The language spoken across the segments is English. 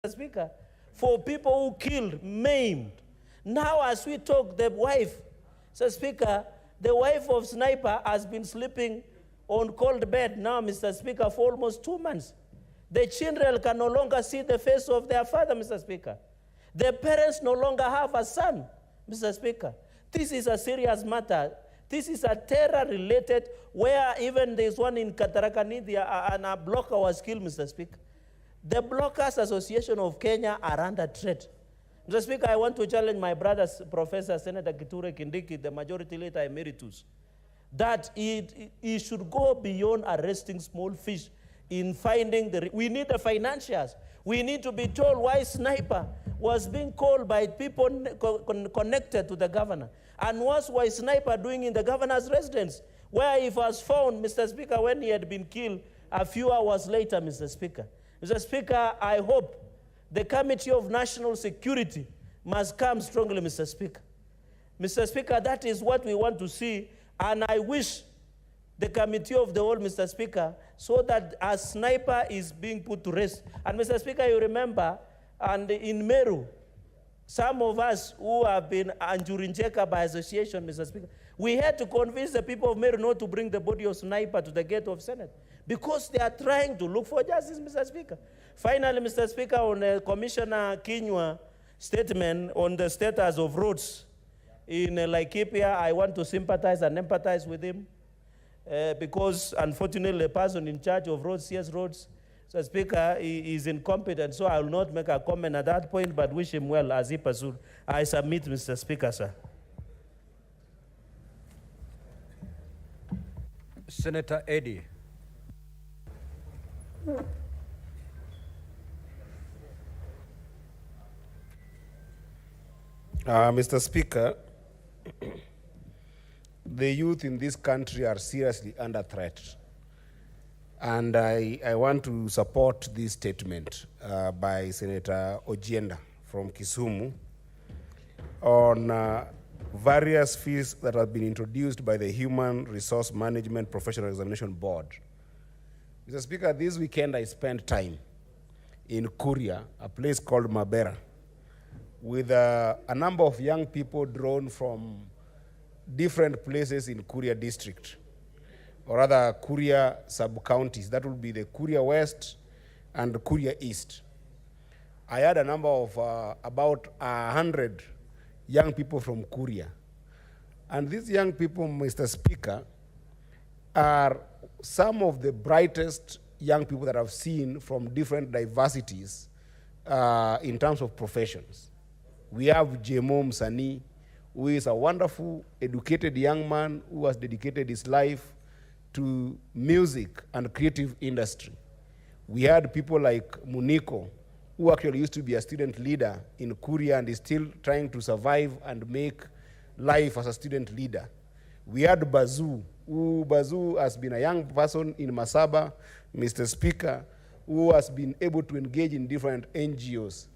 Mr. Speaker, for people who killed, maimed. Now as we talk, the wife, Mr. Speaker, the wife of Snipper has been sleeping on cold bed now, Mr. Speaker, for almost 2 months. The children can no longer see the face of their father, Mr. Speaker. The parents no longer have a son, Mr. Speaker. This is a serious matter. This is a terror-related, where even there's one in Katarakanidhi, and a blocker was killed, Mr. Speaker. The Blockers Association of Kenya are under threat. Mr. Speaker, I want to challenge my brother, Professor Senator Kithure Kindiki, the majority leader emeritus, that he should go beyond arresting small fish in finding we need the financials. We need to be told why Snipper was being called by people connected to the governor. And what was Snipper doing in the governor's residence, where he was found, Mr. Speaker, when he had been killed a few hours later, Mr. Speaker. Mr. Speaker, I hope the Committee of National Security must come strongly, Mr. Speaker. Mr. Speaker, that is what we want to see, and I wish the Committee of the Whole, Mr. Speaker, so that a Snipper is being put to rest. And Mr. Speaker, you remember, and in Meru, some of us who have been Anjurinjeka by association, Mr. Speaker, we had to convince the people of Meru not to bring the body of Snipper to the gate of Senate because they are trying to look for justice, Mr. Speaker. Finally, Mr. Speaker, on Commissioner Kinyua statement on the status of roads in Laikipia, I want to sympathize and empathize with him because, unfortunately, the person in charge of roads, CS Roads, Mr. Speaker, he is incompetent, so I will not make a comment at that point, but wish him well as he pursued. I submit, Mr. Speaker, sir. Senator Eddy. Mr. Speaker, the youth in this country are seriously under threat. And I want to support this statement by Senator Ojienda from Kisumu on various fees that have been introduced by the Human Resource Management Professional Examination Board. Mr. Speaker, this weekend I spent time in Kuria, a place called Mabera, with a number of young people drawn from different places in Kuria district, or rather Kuria sub-counties. That would be the Kuria West and Kuria East. I had a number of about 100 young people from Kuria. And these young people, Mr. Speaker, are some of the brightest young people that I've seen from different diversities in terms of professions. We have Jemo Msani, who is a wonderful, educated young man who has dedicated his life to music and creative industry. We had people like Muniko, who actually used to be a student leader in Kuria and is still trying to survive and make life as a student leader. We had Bazu, who has been a young person in Masaba, Mr. Speaker, who has been able to engage in different NGOs.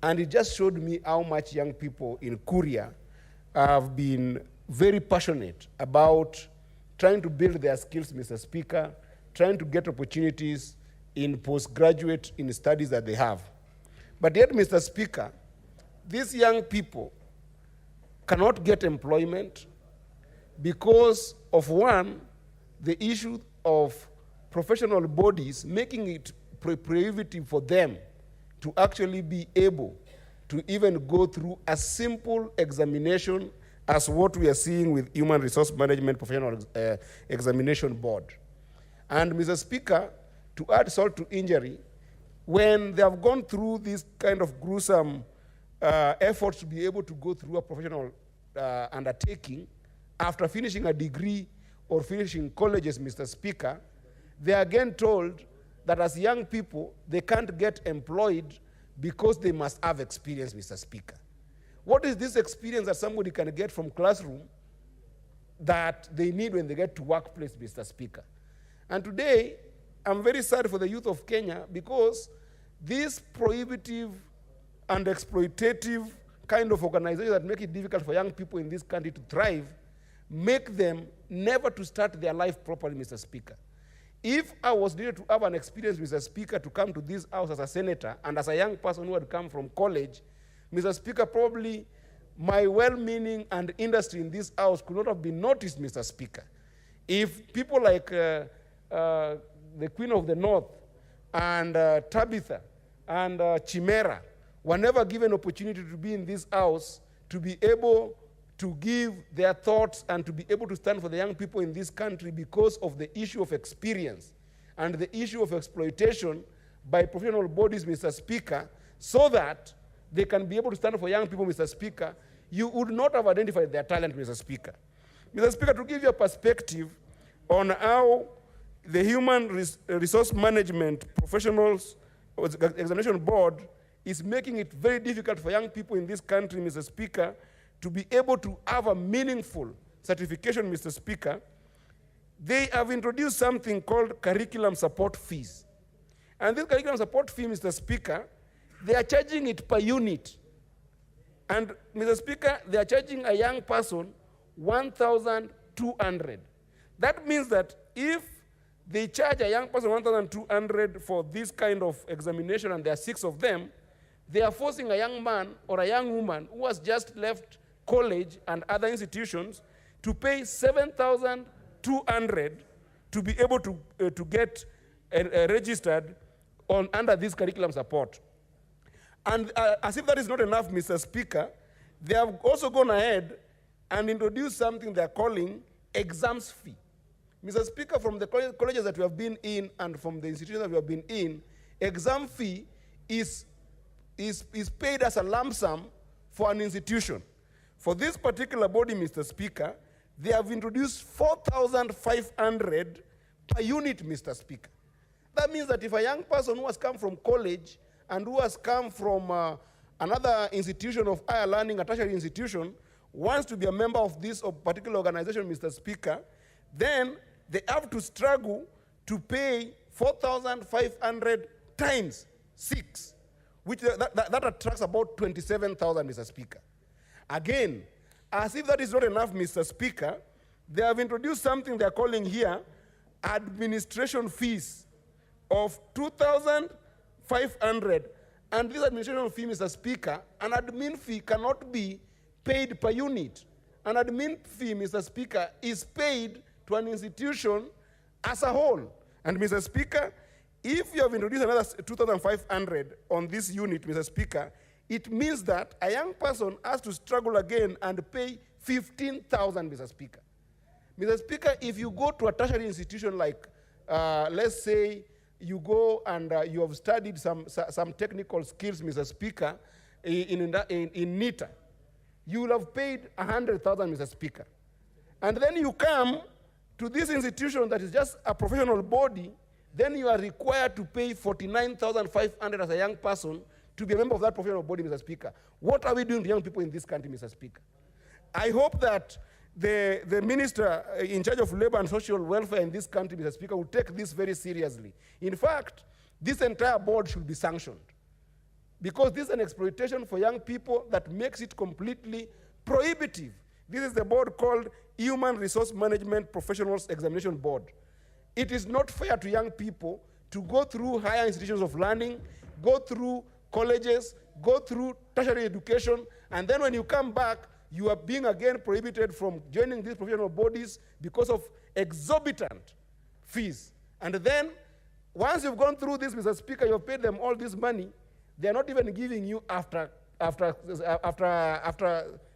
And it just showed me how much young people in Kuria have been very passionate about trying to build their skills, Mr. Speaker, trying to get opportunities in postgraduate in studies that they have. But yet, Mr. Speaker, these young people cannot get employment because of, one, the issue of professional bodies making it prohibitive for them to actually be able to even go through a simple examination as what we are seeing with Human Resource Management Professional Examination Board. And Mr. Speaker, to add salt to injury, when they have gone through this kind of gruesome efforts to be able to go through a professional undertaking, after finishing a degree or finishing colleges, Mr. Speaker, they are again told that as young people, they can't get employed because they must have experience, Mr. Speaker. What is this experience that somebody can get from classroom that they need when they get to workplace, Mr. Speaker? And today, I'm very sad for the youth of Kenya because this prohibitive and exploitative kind of organizations that make it difficult for young people in this country to thrive make them never to start their life properly, Mr. Speaker. If I was needed to have an experience, Mr. Speaker, to come to this house as a senator and as a young person who had come from college, Mr. Speaker, probably my well-meaning and industry in this house could not have been noticed, Mr. Speaker. If people like the Queen of the North and Tabitha and Chimera were never given opportunity to be in this house, to be able to give their thoughts and to be able to stand for the young people in this country because of the issue of experience and the issue of exploitation by professional bodies, Mr. Speaker, so that they can be able to stand for young people, Mr. Speaker, you would not have identified their talent, Mr. Speaker. Mr. Speaker, to give you a perspective on how the Human Resource Management Professionals Examination Board is making it very difficult for young people in this country, Mr. Speaker, to be able to have a meaningful certification, Mr. Speaker, they have introduced something called curriculum support fees. And this curriculum support fee, Mr. Speaker, they are charging it per unit. And, Mr. Speaker, they are charging a young person 1,200. That means that if they charge a young person 1,200 for this kind of examination, and there are 6 of them, they are forcing a young man or a young woman who has just left college and other institutions to pay 7,200 to be able to get registered under this curriculum support. And as if that is not enough, Mr. Speaker, they have also gone ahead and introduced something they are calling exams fee. Mr. Speaker, from the colleges that we have been in and from the institutions that we have been in, exam fee is paid as a lump sum for an institution. For this particular body, Mr. Speaker, they have introduced 4,500 per unit, Mr. Speaker. That means that if a young person who has come from college and who has come from another institution of higher learning, a tertiary institution, wants to be a member of this particular organization, Mr. Speaker, then they have to struggle to pay 4,500 times 6, which that attracts about 27,000, Mr. Speaker. Again, as if that is not enough, Mr. Speaker, they have introduced something they are calling here administration fees of 2,500. And this administration fee, Mr. Speaker, an admin fee cannot be paid per unit. An admin fee, Mr. Speaker, is paid to an institution as a whole. And, Mr. Speaker, if you have introduced another 2,500 on this unit, Mr. Speaker, it means that a young person has to struggle again and pay 15,000, Mr. Speaker. Mr. Speaker, if you go to a tertiary institution like, let's say, you go and you have studied some technical skills, Mr. Speaker, in NITA, you will have paid 100,000, Mr. Speaker. And then you come to this institution that is just a professional body, then you are required to pay 49,500 as a young person to be a member of that professional body, Mr. Speaker. What are we doing to young people in this country, Mr. Speaker? I hope that the minister in charge of labor and social welfare in this country, Mr. Speaker, will take this very seriously. In fact, this entire board should be sanctioned because this is an exploitation for young people that makes it completely prohibitive. This is the board called Human Resource Management Professionals Examination Board. It is not fair to young people to go through higher institutions of learning, go through colleges, go through tertiary education, and then when you come back, you are being again prohibited from joining these professional bodies because of exorbitant fees. And then, once you've gone through this, Mr. Speaker, you've paid them all this money, they're not even giving you after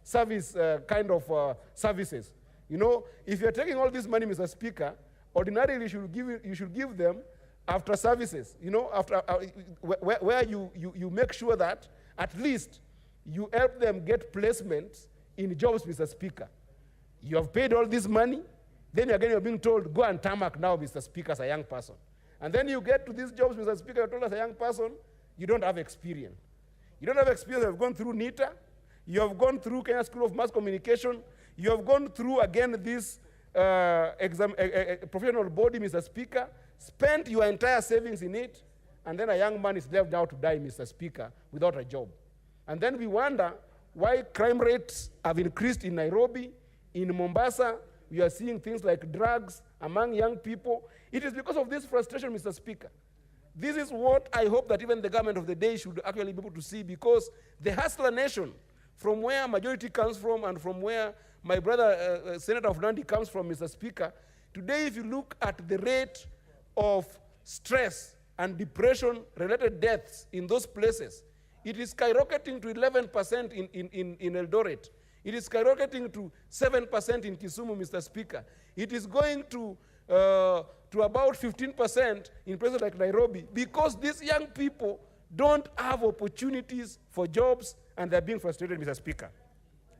service kind of services. You know, if you're taking all this money, Mr. Speaker, ordinarily you should give them after services, you know, where you make sure that at least you help them get placements in jobs, Mr. Speaker. You have paid all this money, then again you're being told, go and tarmac now, Mr. Speaker, as a young person. And then you get to these jobs, Mr. Speaker, you're told as a young person, you don't have experience. You don't have experience, you have gone through NITA, you have gone through Kenya School of Mass Communication, you have gone through, again, this professional body, Mr. Speaker, spent your entire savings in it, and then a young man is left out to die, Mr. Speaker, without a job. And then we wonder why crime rates have increased in Nairobi, in Mombasa. We are seeing things like drugs among young people. It is because of this frustration, Mr. Speaker. This is what I hope that even the government of the day should actually be able to see, because the hustler nation, from where majority comes from and from where my brother, Senator of Nandi, comes from, Mr. Speaker, today if you look at the rate of stress and depression-related deaths in those places, it is skyrocketing to 11% in Eldoret. It is skyrocketing to 7% in Kisumu, Mr. Speaker. It is going to about 15% in places like Nairobi, because these young people don't have opportunities for jobs and they're being frustrated, Mr. Speaker.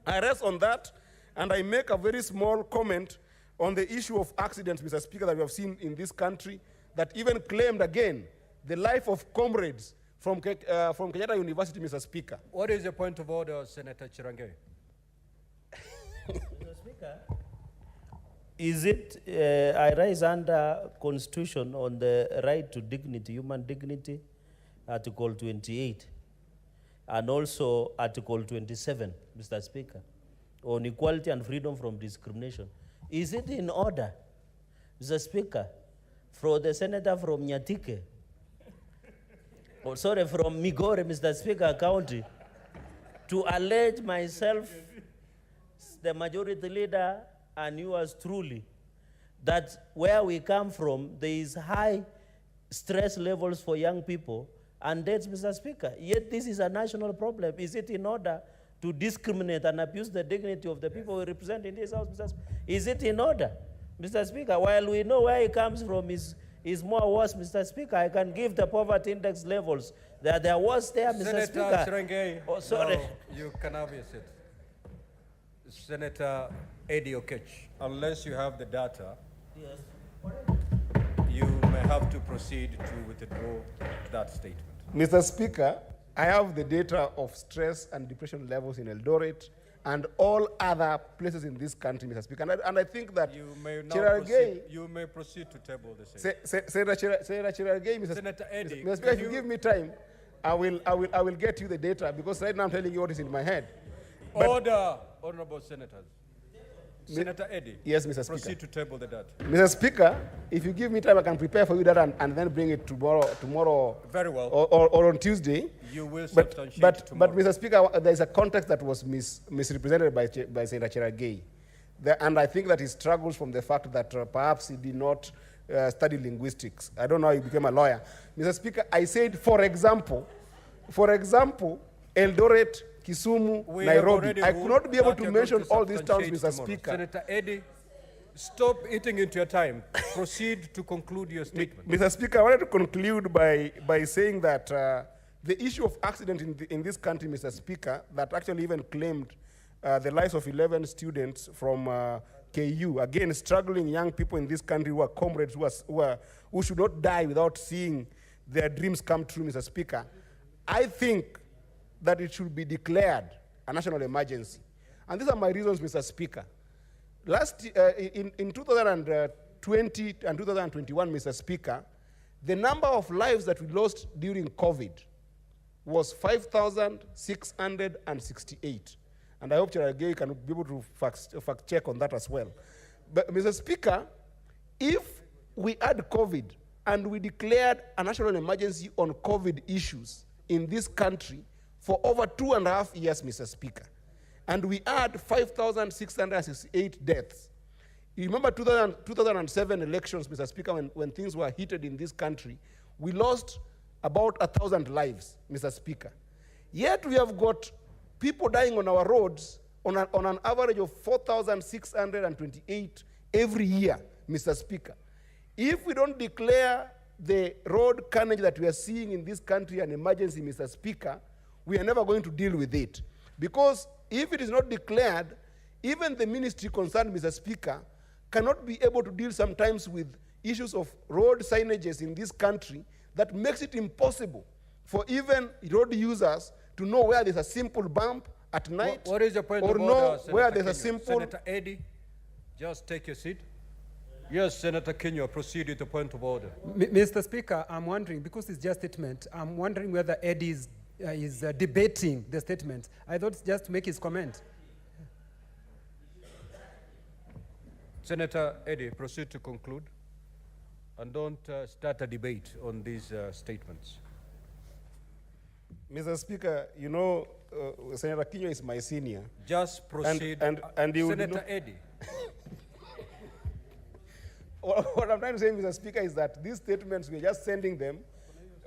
I rest on that, and I make a very small comment on the issue of accidents, Mr. Speaker, that we have seen in this country, that even claimed again the life of comrades from Kenyatta University, Mr. Speaker. What is your point of order, Senator Chirangei? Mr. Speaker, is it, I rise under Constitution on the right to dignity, human dignity, Article 28, and also Article 27, Mr. Speaker, on equality and freedom from discrimination. Is it in order, Mr. Speaker, for the senator from Nyatike, or sorry, from Migori, Mr. Speaker, County, to allege myself, the majority leader, and yours truly, that where we come from, there is high stress levels for young people and deaths, Mr. Speaker. Yet this is a national problem. Is it in order to discriminate and abuse the dignity of the people we represent in this house, Mr. Speaker? Is it in order, Mr. Speaker? While we know where it comes from is more worse, Mr. Speaker. I can give the poverty index levels. There was there, Mr. Senator Speaker. Chirangei, Oh, sorry. no, you can have your seat. Senator Eddie Okech, unless you have the data, Yes. you may have to proceed to withdraw that statement. Mr. Speaker, I have the data of stress and depression levels in Eldoret and all other places in this country, Mr. Speaker. And I think that You may now Chirangei, you may proceed to table the statement. Senator Chirangei, Senator Eddie, Mr. Speaker, if can you you- give me time, I will get you the data, because right now I'm telling you what is in my head. But- Order, honorable senators. Senator Eddie, Yes, Mr. Speaker. proceed to table the data. Mr. Speaker, if you give me time, I can prepare for you that and then bring it tomorrow Very well. or on Tuesday. You will But, substantiate but tomorrow. Mr. Speaker, there is a context that was misrepresented by Senator Chirangei. And I think that he struggles from the fact that perhaps he did not study linguistics. I don't know how he became a lawyer. Mr. Speaker, I said, for example, Eldoret, Kisumu, We have Nairobi. already I ruled could not be able that to you're going mention all these towns, substantiate Mr. tomorrow. Speaker. Senator Eddie, stop eating into your time. Proceed to conclude your statement. Mr. Speaker, I wanted to conclude by saying that the issue of accident in this country, Mr. Speaker, that actually even claimed the lives of 11 students from KU, again, struggling young people in this country who are comrades, who should not die without seeing their dreams come true, Mr. Speaker. I think that it should be declared a national emergency. And these are my reasons, Mr. Speaker. In 2020 and 2021, Mr. Speaker, the number of lives that we lost during COVID was 5,668. And I hope Chirangei can be able to fact check on that as well. But, Mr. Speaker, if we had COVID and we declared a national emergency on COVID issues in this country for over 2.5 years, Mr. Speaker, and we had 5,668 deaths. You remember 2007 elections, Mr. Speaker, when things were heated in this country, we lost about 1,000 lives, Mr. Speaker. Yet we have got people dying on our roads on an average of 4,628 every year, Mr. Speaker. If we don't declare the road carnage that we are seeing in this country an emergency, Mr. Speaker, we are never going to deal with it. Because if it is not declared, even the ministry concerned, Mr. Speaker, cannot be able to deal sometimes with issues of road signages in this country that makes it impossible for even road users to know where there's a simple bump at night. What is your point or of know order, Senator where there's a Kenyo? simple... Senator Eddie, just take your seat. Yes, Senator Kenyo, proceed with the point of order. Mr. Speaker, I'm wondering, because it's just a statement, I'm wondering whether Eddie is debating the statement. I thought just to make his comment. Senator Eddie, proceed to conclude. and don't start a debate on these statements. Mr. Speaker, you know, Senator Kinyo is my senior. Just proceed. And you would Senator know- Eddie. What I'm trying to say, Mr. Speaker, is that these statements, we're just sending them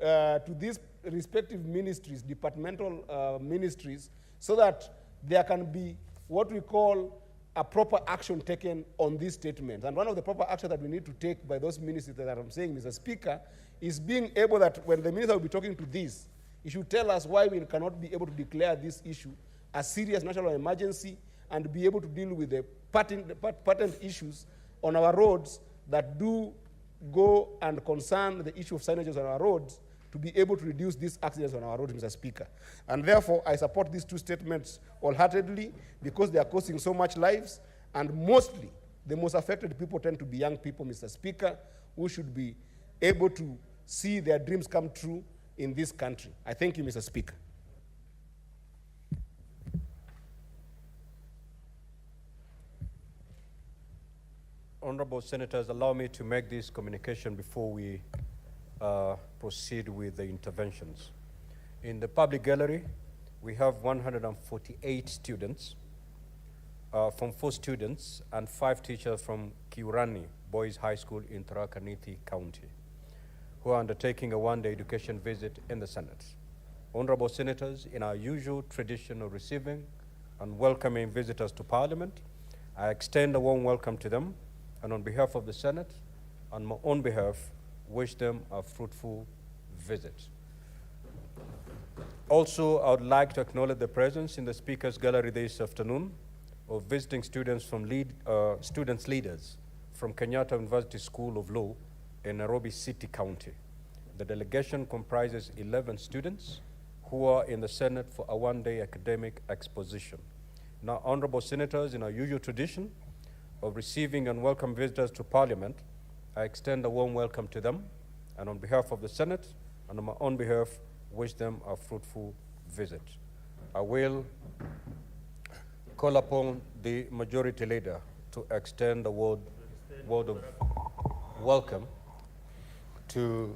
to these respective ministries, departmental ministries, so that there can be what we call a proper action taken on these statements. And one of the proper actions that we need to take by those ministries that I'm saying, Mr. Speaker, is being able that when the minister will be talking to this, he should tell us why we cannot be able to declare this issue a serious national emergency and be able to deal with the patent issues on our roads that do go and concern the issue of signages on our roads, to be able to reduce these accidents on our roads, Mr. Speaker. And therefore, I support these two statements wholeheartedly because they are costing so much lives, and mostly, the most affected people tend to be young people, Mr. Speaker, who should be able to see their dreams come true in this country. I thank you, Mr. Speaker. Honorable Senators, allow me to make this communication before we proceed with the interventions. In the public gallery, we have 148 students, from 4 students and 5 teachers from Kiurani Boys High School in Tharaka Nithi County, who are undertaking a one-day education visit in the Senate. Honorable Senators, in our usual tradition of receiving and welcoming visitors to Parliament, I extend a warm welcome to them, and on behalf of the Senate, on my own behalf, wish them a fruitful visit. Also, I would like to acknowledge the presence in the Speaker's Gallery this afternoon of visiting students from students leaders from Kenyatta University School of Law in Nairobi City County. The delegation comprises 11 students who are in the Senate for a one-day academic exposition. Now, honorable senators, in our usual tradition of receiving and welcome visitors to Parliament, I extend a warm welcome to them, and on behalf of the Senate and on my own behalf, wish them a fruitful visit. I will call upon the majority leader to extend a word of welcome to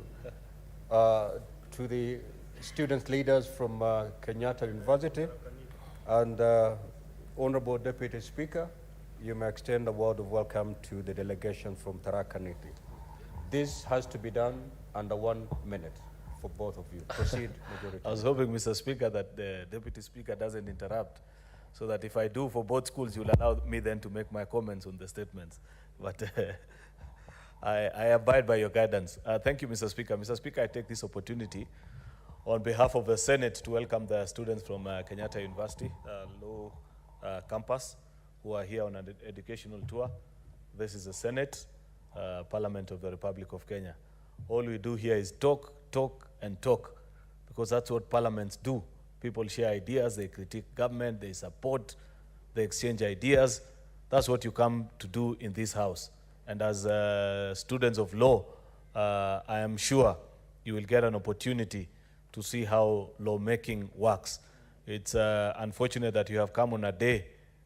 the student leaders from Kenyatta University. And Honorable Deputy Speaker, you may extend a word of welcome to the delegation from Tharaka Nithi. This has to be done under 1 minute for both of you. Proceed, majority. I was hoping, Mr. Speaker, that the Deputy Speaker doesn't interrupt, so that if I do for both schools, you'll allow me then to make my comments on the statements. But I abide by your guidance. Thank you, Mr. Speaker. Mr. Speaker, I take this opportunity on behalf of the Senate to welcome the students from Kenyatta University Law Campus who are here on an educational tour. This is the Senate, Parliament of the Republic of Kenya. All we do here is talk, talk, and talk, because that's what parliaments do. People share ideas, they critique government, they support, they exchange ideas. That's what you come to do in this house. And as students of law, I am sure you will get an opportunity to see how lawmaking works. It's unfortunate that you have come on a day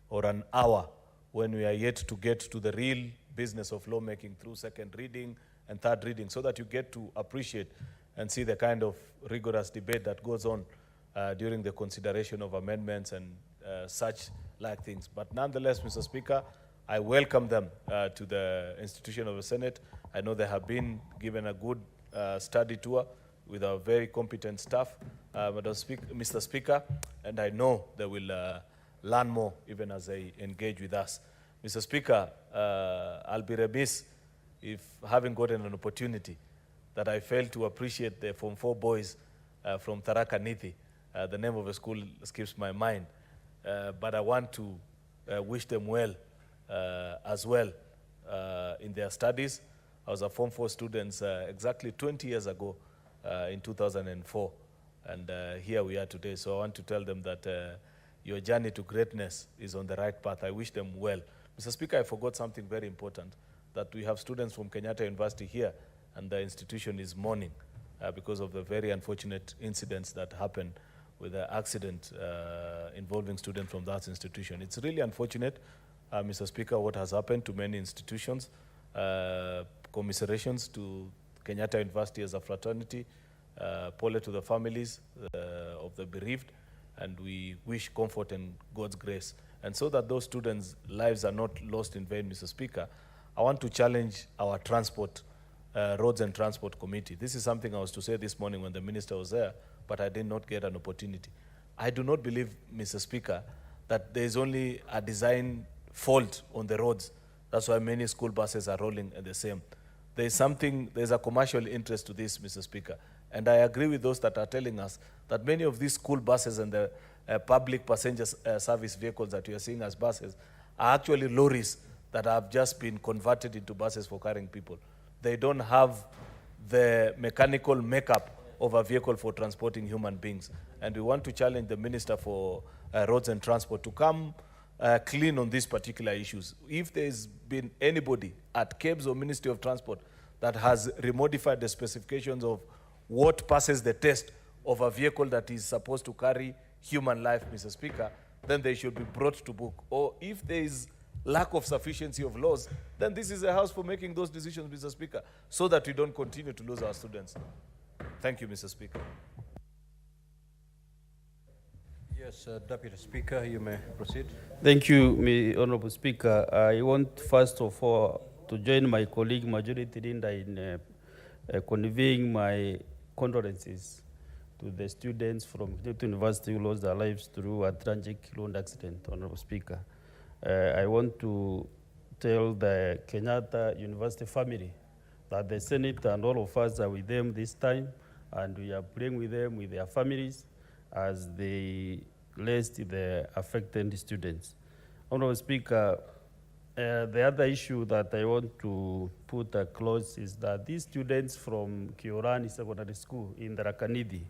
or an hour when we are yet to get to the real business of lawmaking through second reading and third reading, so that you get to appreciate and see the kind of rigorous debate that goes on during the consideration of amendments and such like things. But nonetheless, Mr. Speaker, I welcome them to the institution of the Senate. I know they have been given a good study tour with a very competent staff, Mr. Speaker, and I know they will learn more even as they engage with us. Mr. Speaker, I'll be remiss if, having gotten an opportunity, that I failed to appreciate the Form 4 boys from Tharaka Nithi. The name of the school skips my mind, but I want to wish them well as well in their studies. I was a Form 4 student exactly 20 years ago in 2004, and here we are today. So I want to tell them that your journey to greatness is on the right path. I wish them well. Mr. Speaker, I forgot something very important, that we have students from Kenyatta University here, and the institution is mourning because of the very unfortunate incidents that happened with the accident involving students from that institution. It's really unfortunate, Mr. Speaker, what has happened to many institutions, commiserations to Kenyatta University as a fraternity, pole to the families of the bereaved, and we wish comfort and God's grace. And so that those students' lives are not lost in vain, Mr. Speaker, I want to challenge our transport, Roads and Transport Committee. This is something I was to say this morning when the minister was there, but I did not get an opportunity. I do not believe, Mr. Speaker, that there is only a design fault on the roads. That's why many school buses are rolling at the same. There's a commercial interest to this, Mr. Speaker. And I agree with those that are telling us that many of these school buses and the public passenger service vehicles that we are seeing as buses are actually lorries that have just been converted into buses for carrying people. They don't have the mechanical makeup of a vehicle for transporting human beings. And we want to challenge the Minister for Roads and Transport to come clean on these particular issues. If there's been anybody at CABS or Ministry of Transport that has remodified the specifications of what passes the test of a vehicle that is supposed to carry human life, Mr. Speaker, then they should be brought to book. Or if there is lack of sufficiency of laws, then this is a house for making those decisions, Mr. Speaker, so that we don't continue to lose our students. Thank you, Mr. Speaker. Yes, Deputy Speaker, you may proceed. Thank you, Honorable Speaker. I want first of all to join my colleague Majority Leader in conveying my condolences to the students from Kenyatta University who lost their lives through a tragic road accident, Honorable Speaker. I want to tell the Kenyatta University family that the Senate and all of us are with them this time, and we are praying with them, with their families, as they rest the affected students. Honorable Speaker, the other issue that I want to put across is that these students from Kiorani Secondary School in the Rakanidi,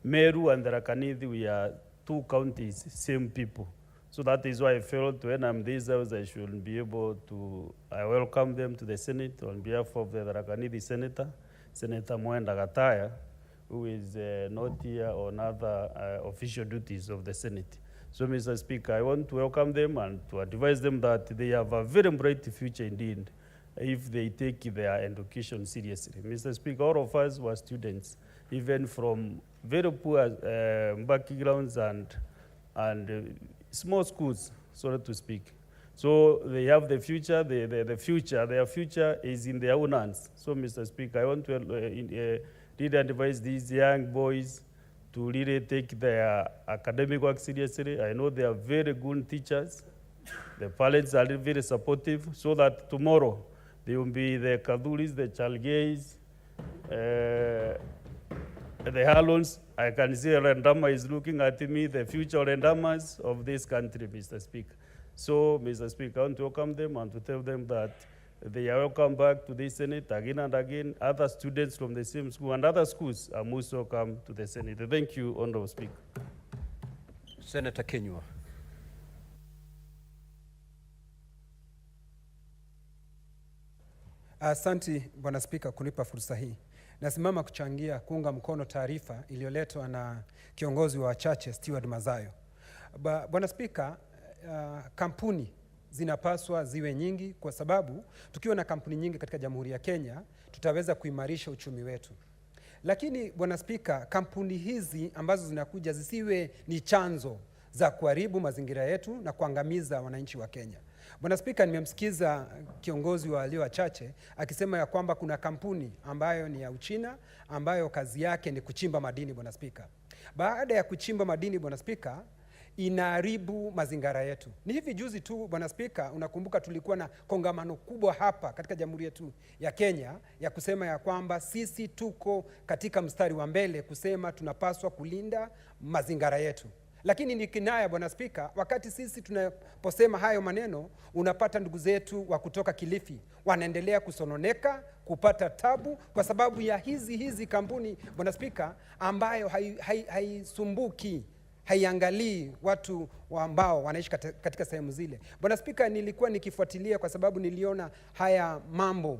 Meru and the Rakanidi, we are two counties, same people. So that is why I felt when I'm this house, I should be able to, I welcome them to the Senate on behalf of the Rakanidi Senator, Senator Mwenda Gataya, who is not here on other official duties of the Senate. So, Mr. Speaker, I want to welcome them and to advise them that they have a very bright future indeed if they take their education seriously. Mr. Speaker, all of us were students, even from very poor backgrounds and small schools, so to speak. So they have the future, their future is in their own hands. So, Mr. Speaker, I want to really advise these young boys to really take their academic work seriously. I know they are very good teachers. The parents are very supportive, so that tomorrow they will be the Kaduris, the Chalgays, the Halons. I can see Rendama is looking at me, the future Rendamas of this country, Mr. Speaker. So, Mr. Speaker, I want to welcome them and to tell them that they are welcome back to the Senate again and again. Other students from the same school and other schools are most welcome to the Senate. Thank you, Honorable Speaker. Senator Kenywa. Asante Bwana Spika kunipa fursa hii. Nasimama kuchangia kuunga mkono taarifa iliyoletwa na kiongozi wa wachache Steward Mazayo. Bwana Spika, kampuni zinapaswa ziwe nyingi, kwa sababu tukiwa na kampuni nyingi katika Jamhuri ya Kenya tutaweza kuimarisha uchumi wetu. Lakini Bwana Spika, kampuni hizi ambazo zinakuja zisiwe ni chanzo za kuharibu mazingira yetu na kuangamiza wananchi wa Kenya. Bwana Spika, nimemsikiza kiongozi wa walio wachache akisema ya kwamba kuna kampuni ambayo ni ya Uchina ambayo kazi yake ni kuchimba madini, Bwana Spika. Baada ya kuchimba madini, Bwana Spika, inaharibu mazingira yetu. Ni hivi juzi tu, Bwana Spika, unakumbuka tulikuwa na kongamano kubwa hapa katika Jamhuri yetu ya Kenya ya kusema ya kwamba sisi tuko katika mstari wa mbele kusema tunapaswa kulinda mazingira yetu. Lakini ni kinaya, Bwana Spika, wakati sisi tunaposema hayo maneno, unapata ndugu zetu wa kutoka Kilifi wanaendelea kusononeka, kupata tabu kwa sababu ya hizi kampuni, Bwana Spika, ambayo haisumbuki, haiangalii watu ambao wanaishi katika sehemu zile. Bwana Spika, nilikuwa nikifuatilia kwa sababu niliona haya mambo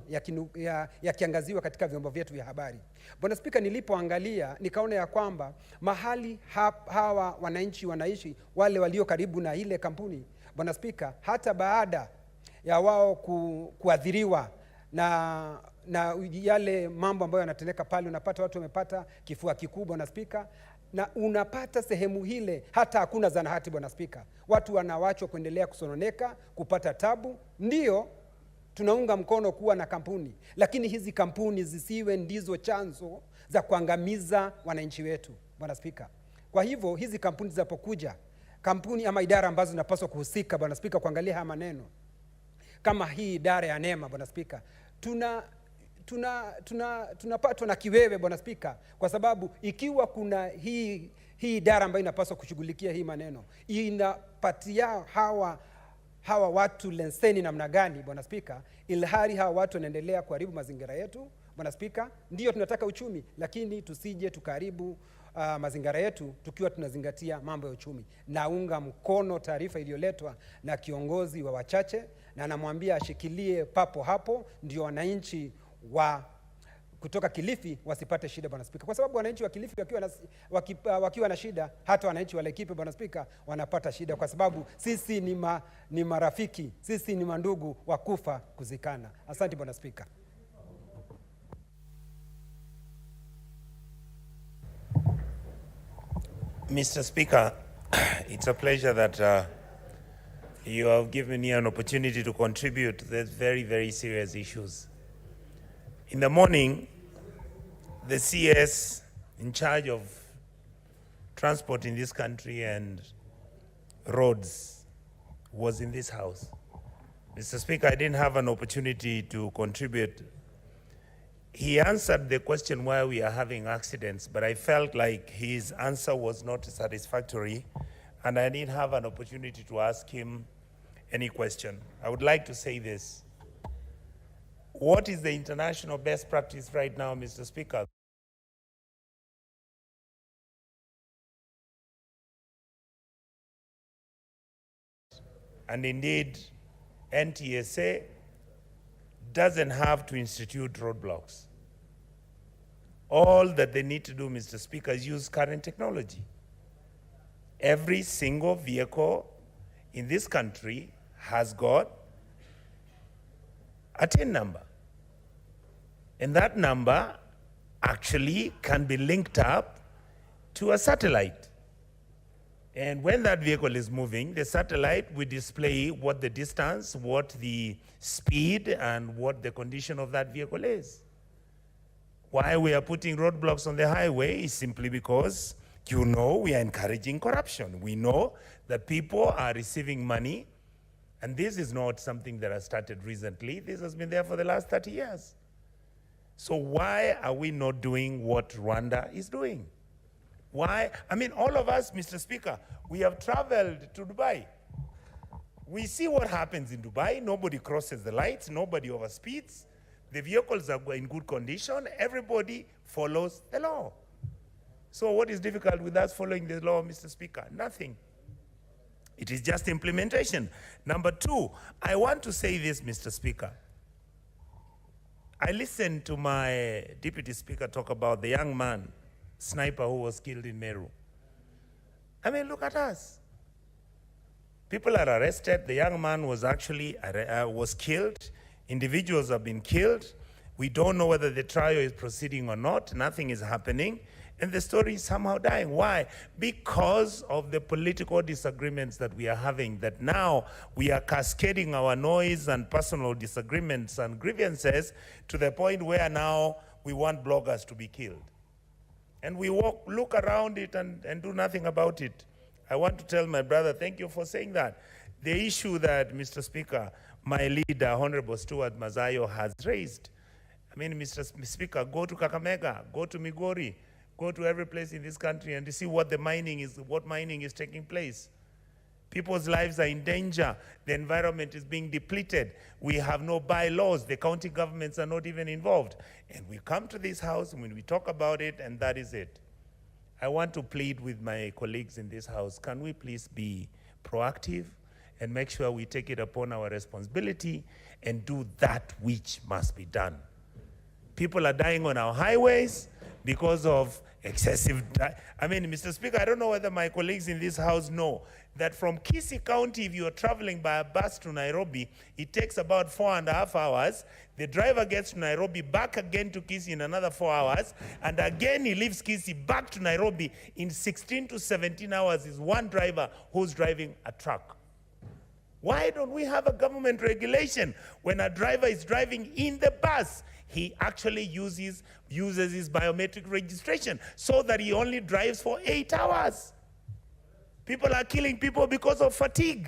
yakiangaziwa katika vyombo vyetu vya habari. Bwana Spika, nilipoangalia nikaona ya kwamba mahali hawa wananchi wanaishi, wale walio karibu na ile kampuni, Bwana Spika, hata baada ya wao kuadhiriwa na yale mambo ambayo yanatendeka pale, unapata watu wamepata kifua kikubwa, Bwana Spika, na unapata sehemu hile hata hakuna zahanati, Bwana Spika. Watu wanawachwa kuendelea kusononeka, kupata tabu. Ndio tunaunga mkono kuwa na kampuni, lakini hizi kampuni zisiwe ndizo chanzo za kuangamiza wananchi wetu, Bwana Spika. Kwa hivyo hizi kampuni zinapokuja, kampuni ama idara ambazo zinapaswa kuhusika, Bwana Spika, kuangalia haya maneno, kama hii idara ya NEMA, Bwana Spika, tunapatwa na kiwewe, Bwana Spika, kwa sababu ikiwa kuna hii idara ambayo inapaswa kushughulikia hii maneno, inapatia hawa watu leseni namna gani, Bwana Spika, ilhali hawa watu wanaendelea kuharibu mazingira yetu, Bwana Spika. Ndio tunataka uchumi, lakini tusije tukaharibu mazingira yetu tukiwa tunazingatia mambo ya uchumi. Naunga mkono taarifa iliyoletwa na kiongozi wa wachache, na namwambia ashikilie papo hapo, ndio wananchi kutoka Kilifi wasipate shida, Bwana Spika, kwa sababu wananchi wa Kilifi wakiwa na shida, hata wananchi wa Laikipia, Bwana Spika, wanapata shida, kwa sababu sisi ni marafiki, sisi ni mandugu wa kufa kuzikana. Asante, Bwana Spika. Mr. Speaker, it's a pleasure that you have given me an opportunity to contribute to these very, very serious issues. In the morning, the CS in charge of transport in this country and roads was in this house. Mr. Speaker, I didn't have an opportunity to contribute. He answered the question why we are having accidents, but I felt like his answer was not satisfactory, and I didn't have an opportunity to ask him any question. I would like to say this. What is the international best practice right now, Mr. Speaker? And indeed, NTSA doesn't have to institute roadblocks. All that they need to do, Mr. Speaker, is use current technology. Every single vehicle in this country has got a TIN number. And that number actually can be linked up to a satellite. And when that vehicle is moving, the satellite will display what the distance, what the speed, and what the condition of that vehicle is. Why we are putting roadblocks on the highway is simply because, we are encouraging corruption. We know that people are receiving money, and this is not something that has started recently. This has been there for the last 30 years. So why are we not doing what Rwanda is doing? Why? I mean, all of us, Mr. Speaker, we have traveled to Dubai. We see what happens in Dubai. Nobody crosses the lights, nobody overspeeds. The vehicles are in good condition. Everybody follows the law. So what is difficult with us following the law, Mr. Speaker? Nothing. It is just implementation. Number two, I want to say this, Mr. Speaker. I listened to my Deputy Speaker talk about the young man, Snipper, who was killed in Meru. I mean, look at us. People are arrested. The young man was actually was killed. Individuals have been killed. We don't know whether the trial is proceeding or not. Nothing is happening. And the story is somehow dying. Why? Because of the political disagreements that we are having, that now we are cascading our noise and personal disagreements and grievances to the point where now we want bloggers to be killed. And we look around it and do nothing about it. I want to tell my brother, thank you for saying that. The issue that, Mr. Speaker, my leader, Honorable Stuart Mazayo, has raised. I mean, Mr. Speaker, go to Kakamega, go to Migori, go to every place in this country and see what mining is taking place. People's lives are in danger. The environment is being depleted. We have no bylaws. The county governments are not even involved. And we come to this house and when we talk about it, and that is it. I want to plead with my colleagues in this house, can we please be proactive and make sure we take it upon our responsibility and do that which must be done. People are dying on our highways because of excessive. I mean, Mr. Speaker, I don't know whether my colleagues in this House know that from Kisii County, if you are traveling by a bus to Nairobi, it takes about 4.5 hours. The driver gets to Nairobi, back again to Kisii in another 4 hours, and again he leaves Kisii back to Nairobi in 16 to 17 hours is one driver who's driving a truck. Why don't we have a government regulation when a driver is driving in the bus? He actually uses his biometric registration so that he only drives for 8 hours. People are killing people because of fatigue.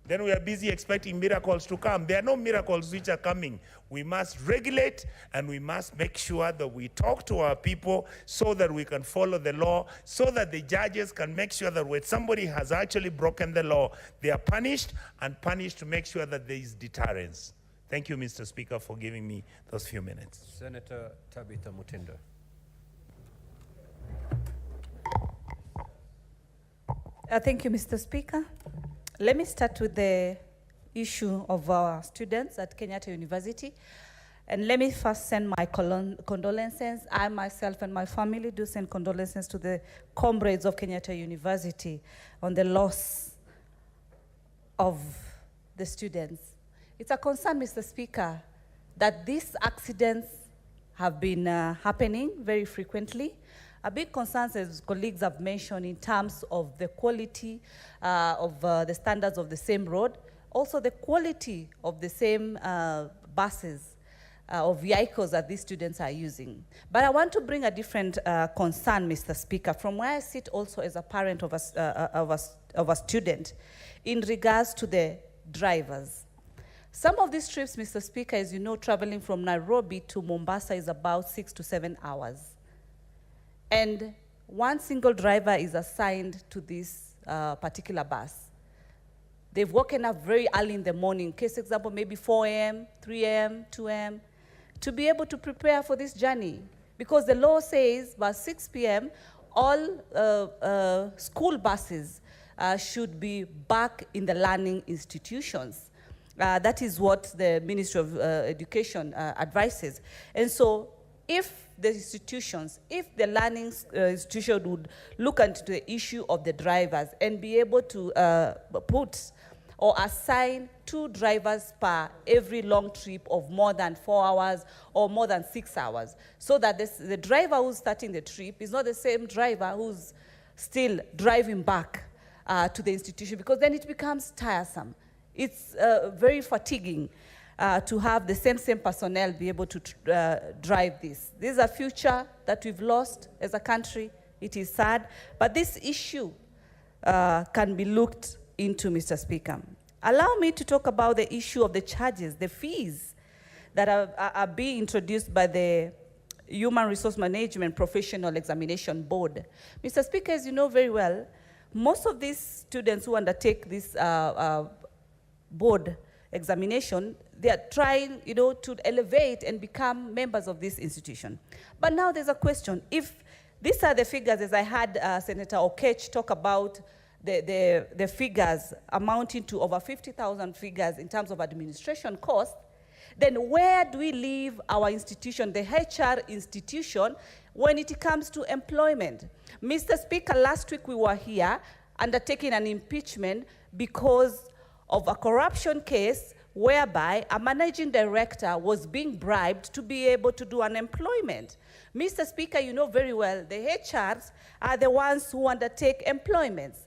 Then we are busy expecting miracles to come. There are no miracles which are coming. We must regulate and we must make sure that we talk to our people so that we can follow the law, so that the judges can make sure that when somebody has actually broken the law, they are punished and punished to make sure that there is deterrence. Thank you, Mr. Speaker, for giving me those few minutes. Senator Tabitha Mutinda. Thank you, Mr. Speaker. Let me start with the issue of our students at Kenyatta University. And let me first send my condolences. I myself and my family do send condolences to the comrades of Kenyatta University on the loss of the students. It's a concern, Mr. Speaker, that these accidents have been happening very frequently. A big concern, as colleagues have mentioned, in terms of the quality of the standards of the same road, also the quality of the same buses or vehicles that these students are using. But I want to bring a different concern, Mr. Speaker, from where I sit also as a parent of a student in regards to the drivers. Some of these trips, Mr. Speaker, as you know, traveling from Nairobi to Mombasa is about 6 to 7 hours. And one single driver is assigned to this particular bus. They've woken up very early in the morning, case example, maybe 4 a.m., 3 a.m., 2 a.m., to be able to prepare for this journey. Because the law says by 6 p.m., all school buses should be back in the learning institutions. That is what the Ministry of Education advises. And so if the institutions, if the learning institution would look into the issue of the drivers and be able to put or assign 2 drivers per every long trip of more than 4 hours or more than 6 hours, so that the driver who's starting the trip is not the same driver who's still driving back to the institution, because then it becomes tiresome. It's very fatiguing to have the same personnel be able to drive this. This is a future that we've lost as a country. It is sad, but this issue can be looked into, Mr. Speaker. Allow me to talk about the issue of the charges, the fees that are being introduced by the Human Resource Management Professional Examination Board. Mr. Speaker, as you know very well, most of these students who undertake this board examination, they are trying, to elevate and become members of this institution. But now there's a question. If these are the figures, as I had Senator Okech talk about the figures amounting to over 50,000 figures in terms of administration cost, then where do we leave our institution, the HR institution, when it comes to employment? Mr. Speaker, last week we were here undertaking an impeachment because of a corruption case whereby a managing director was being bribed to be able to do unemployment. Mr. Speaker, you know very well, the HRs are the ones who undertake employments.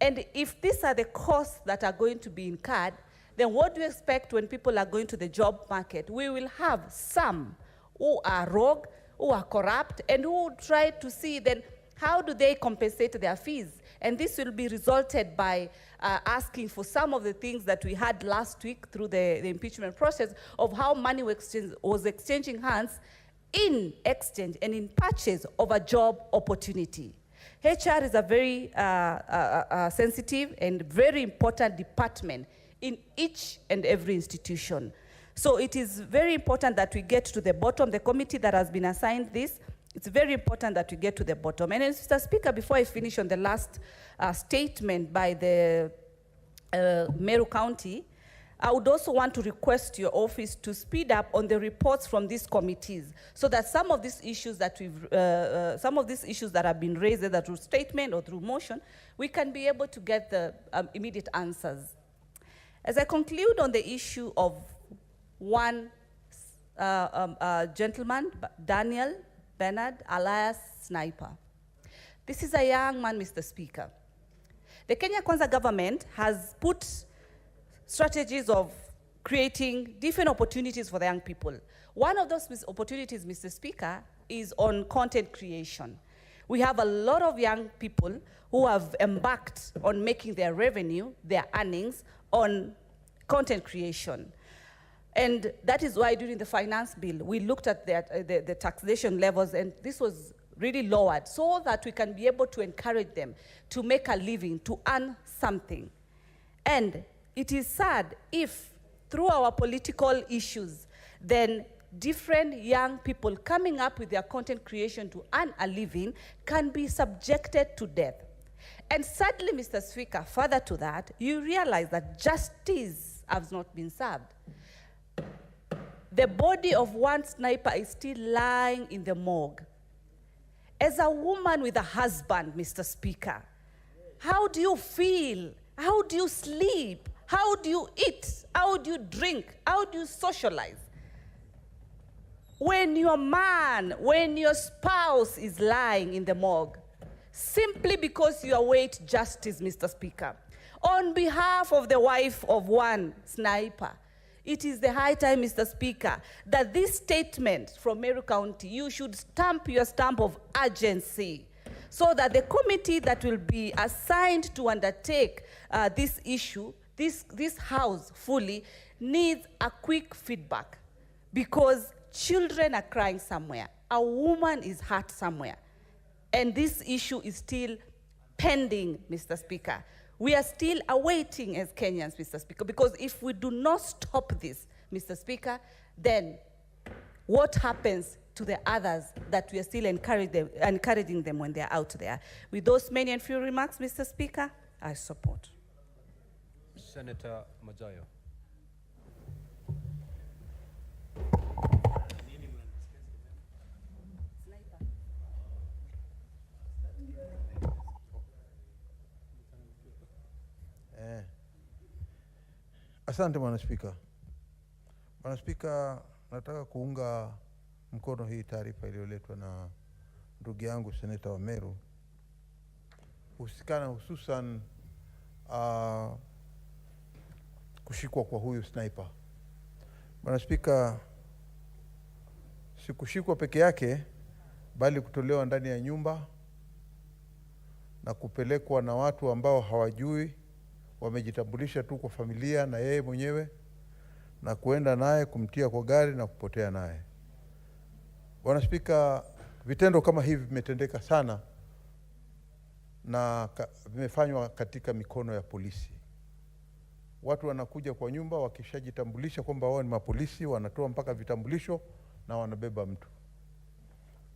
And if these are the costs that are going to be incurred, then what do you expect when people are going to the job market? We will have some who are rogue, who are corrupt, and who will try to see then how do they compensate their fees. And this will be resulted by asking for some of the things that we had last week through the impeachment process of how money was exchanging hands in exchange and in purchase of a job opportunity. HR is a very sensitive and very important department in each and every institution. So it is very important that we get to the bottom. The committee that has been assigned this, it's very important that we get to the bottom. And Mr. Speaker, before I finish on the last statement by the Meru County, I would also want to request your office to speed up on the reports from these committees, so that some of these issues that have been raised either through statement or through motion, we can be able to get the immediate answers. As I conclude on the issue of one gentleman, Daniel Bernard alias Snipper. This is a young man, Mr. Speaker. The Kenya Kwanza government has put strategies of creating different opportunities for the young people. One of those opportunities, Mr. Speaker, is on content creation. We have a lot of young people who have embarked on making their revenue, their earnings, on content creation. And that is why during the finance bill, we looked at the taxation levels, and this was really lowered so that we can be able to encourage them to make a living, to earn something. And it is sad if, through our political issues, then different young people coming up with their content creation to earn a living can be subjected to death. And sadly, Mr. Speaker, further to that, you realize that justice has not been served. The body of one sniper is still lying in the morgue. As a woman with a husband, Mr. Speaker, how do you feel? How do you sleep? How do you eat? How do you drink? How do you socialize? When your man, when your spouse is lying in the morgue, simply because you await justice, Mr. Speaker, on behalf of the wife of one sniper, it is the high time, Mr. Speaker, that this statement from Meru County, you should stamp your stamp of urgency, so that the committee that will be assigned to undertake this issue, this house fully, needs a quick feedback, because children are crying somewhere, a woman is hurt somewhere, and this issue is still pending, Mr. Speaker. We are still awaiting as Kenyans, Mr. Speaker, because if we do not stop this, Mr. Speaker, then what happens to the others that we are still encouraging them when they're out there? With those many and few remarks, Mr. Speaker, I support. Senator Majayo. Asante Bwana Spika. Bwana Spika, nataka kuunga mkono hii taarifa iliyoletwa na ndugu yangu seneta wa Meru hususan kushikwa kwa huyu sniper. Bwana Spika, si kushikwa peke yake, bali kutolewa ndani ya nyumba na kupelekwa na watu ambao hawajui, wamejitambulisha tu kwa familia na yeye mwenyewe, na kuenda naye kumtia kwa gari na kupotea naye. Bwana Spika, vitendo kama hivi vimetendeka sana na vimefanywa katika mikono ya polisi. Watu wanakuja kwa nyumba wakishajitambulisha kwamba wao ni mapolisi, wanatoa mpaka vitambulisho na wanabeba mtu,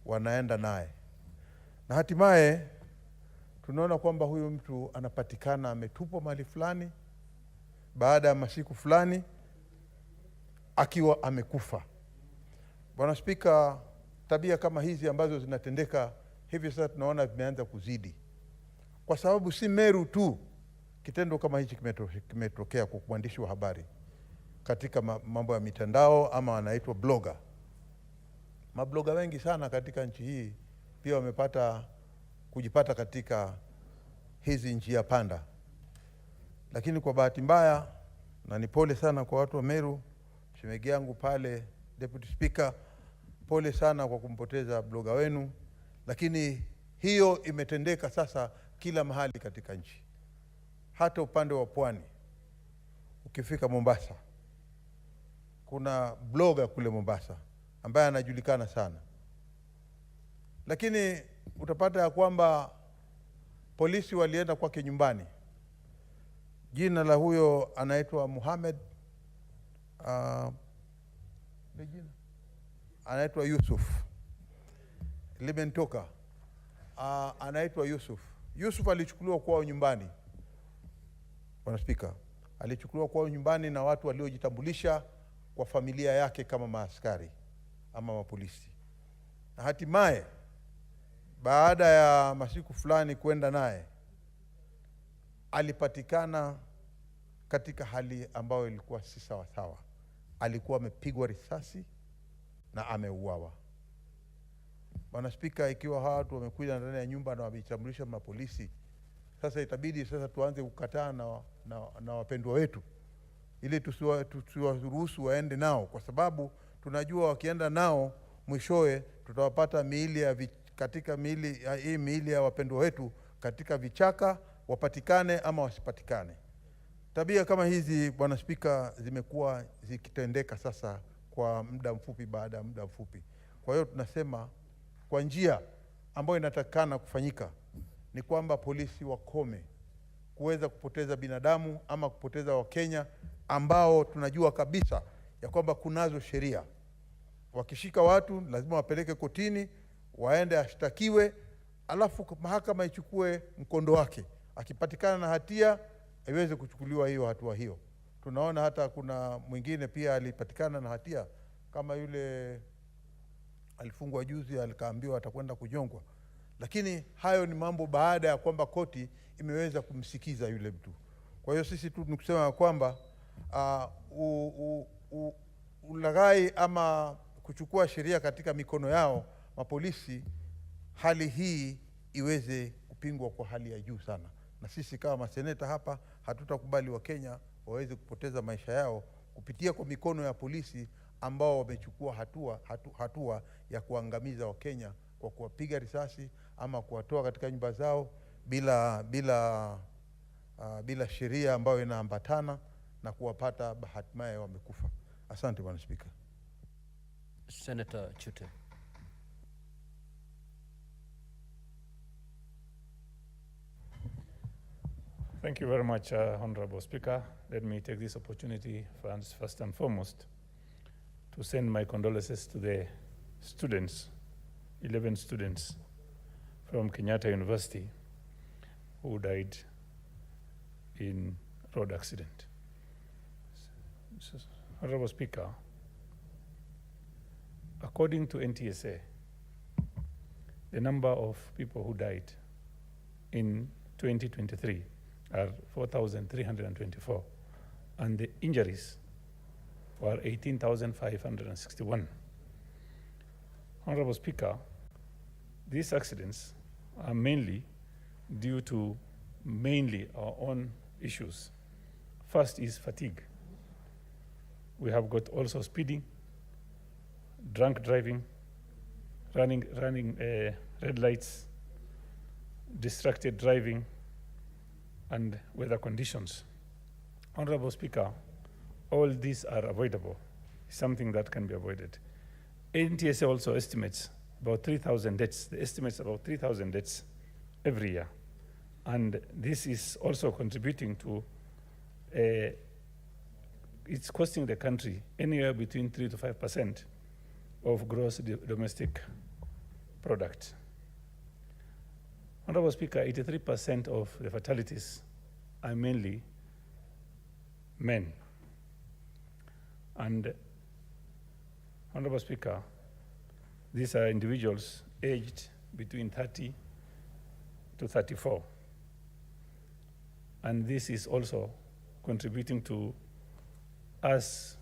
wanaenda naye, na hatimaye tunaona kwamba huyu mtu anapatikana ametupwa mahali fulani baada ya masiku fulani akiwa amekufa. Bwana Spika, tabia kama hizi ambazo zinatendeka hivi sasa tunaona vimeanza kuzidi, kwa sababu si Meru tu kitendo kama hichi kimetokea kwa mwandishi wa habari katika mambo ya mitandao, ama wanaitwa blogger. Mabloga wengi sana katika nchi hii pia kujipata katika hizi njia panda. Lakini kwa bahati mbaya, na ni pole sana kwa watu wa Meru, shemegi yangu pale, Deputy Speaker, pole sana kwa kumpoteza bloga wenu, lakini hiyo imetendeka sasa kila mahali katika nchi. Hata upande wa pwani, ukifika Mombasa, kuna bloga kule Mombasa ambaye anajulikana sana. Lakini utapata ya kwamba polisi walienda kwake nyumbani. Jina la huyo anaitwa Muhammad, anaitwa Yusuf, limentoka, anaitwa Yusuf. Yusuf alichukuliwa kwao nyumbani, Bwana Spika, alichukuliwa kwa nyumbani na watu waliojitambulisha kwa familia yake kama maaskari ama mapolisi, na hatimaye baada ya masiku fulani kwenda naye alipatikana katika hali ambayo ilikuwa si sawa sawa. Alikuwa amepigwa risasi na ameuawa. Bwana Spika, ikiwa hawa watu wamekuja ndani ya nyumba na wamejitambulisha mapolisi, sasa itabidi sasa tuanze kukataa na wapendwa wetu, ili tusiwaruhusu waende nao, kwa sababu tunajua wakienda nao mwishowe tutawapata miili ya wapendwa wetu katika vichaka, wapatikane ama wasipatikane. Tabia kama hizi, Bwana Spika, zimekuwa zikitendeka sasa kwa muda mfupi baada ya muda mfupi. Kwa hiyo tunasema kwa njia ambayo inatakikana kufanyika ni kwamba polisi wakome kuweza kupoteza binadamu ama kupoteza Wakenya ambao tunajua kabisa ya kwamba kunazo sheria. Wakishika watu lazima wapeleke kotini, waende ashtakiwe, alafu mahakama ichukue mkondo wake. Akipatikana na hatia iweze kuchukuliwa hiyo hatua hiyo. Tunaona hata kuna mwingine pia alipatikana na hatia, kama yule alifungwa juzi, alikaambiwa atakwenda kujongwa. Lakini hayo ni mambo baada ya kwamba koti imeweza kumsikiza yule mtu. Kwa hiyo sisi tu nikusema kwamba ulaghai ama kuchukua sheria katika mikono yao mapolisi, hali hii iweze kupingwa kwa hali ya juu sana. Na sisi kama maseneta hapa hatutakubali Wakenya waweze kupoteza maisha yao kupitia kwa mikono ya polisi ambao wamechukua hatua ya kuangamiza Wakenya kwa kuwapiga risasi ama kuwatoa katika nyumba zao bila sheria ambayo inaambatana na kuwapata hatimaye wamekufa. Asante Bwana Spika. Senator Chute. Thank you very much, Honorable Speaker. Let me take this opportunity first and foremost to send my condolences to the students, 11 students from Kenyatta University who died in road accident. Honorable Speaker, according to NTSA, the number of people who died in 2023 are 4,324, and the injuries were 18,561. Honorable Speaker, these accidents are mainly due to our own issues. First is fatigue. We have got also speeding, drunk driving, running red lights, distracted driving, and weather conditions. Honorable Speaker, all these are avoidable, something that can be avoided. NTSA also estimates about 3,000 deaths. The estimates about 3,000 deaths every year. And this is also contributing to, it's costing the country anywhere between 3 to 5% of gross domestic product. Honorable Speaker, 83% of the fatalities are mainly men. And Honorable Speaker, these are individuals aged between 30 to 34. And this is also contributing to us